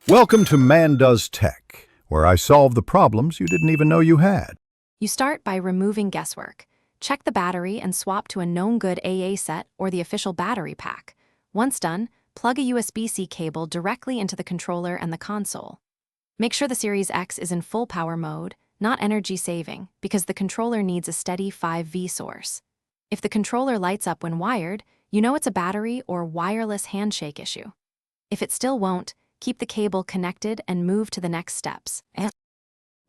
Welcome to Man Does Tech, where I solve the problems you didn't even know you had. You start by removing guesswork. Check the battery and swap to a known good AA set or the official battery pack. Once done, plug a USB-C cable directly into the controller and the console. Make sure the Series X is in full power mode, not energy saving, because the controller needs a steady 5V source. If the controller lights up when wired, you know it's a battery or wireless handshake issue. If it still won't, keep the cable connected and move to the next steps.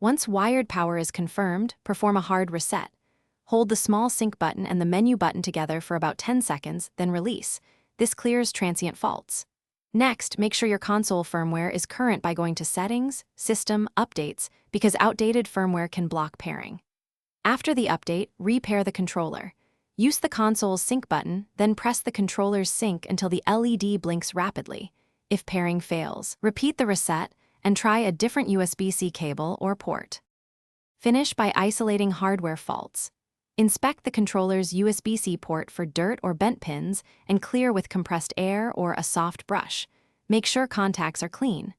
Once wired power is confirmed, perform a hard reset. Hold the small sync button and the menu button together for about 10 seconds, then release. This clears transient faults. Next, make sure your console firmware is current by going to Settings, System, Updates, because outdated firmware can block pairing. After the update, repair the controller. Use the console's sync button, then press the controller's sync until the LED blinks rapidly. If pairing fails, repeat the reset and try a different USB-C cable or port. Finish by isolating hardware faults. Inspect the controller's USB-C port for dirt or bent pins and clear with compressed air or a soft brush. Make sure contacts are clean.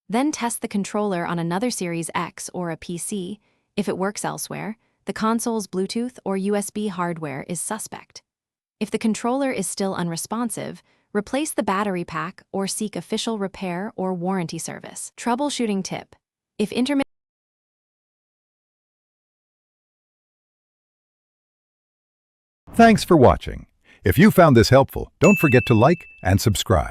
Then test the controller on another Series X or a PC. If it works elsewhere, the console's Bluetooth or USB hardware is suspect. If the controller is still unresponsive, replace the battery pack or seek official repair or warranty service. Troubleshooting tip. If intermittent Thanks for watching. If you found this helpful, don't forget to like and subscribe.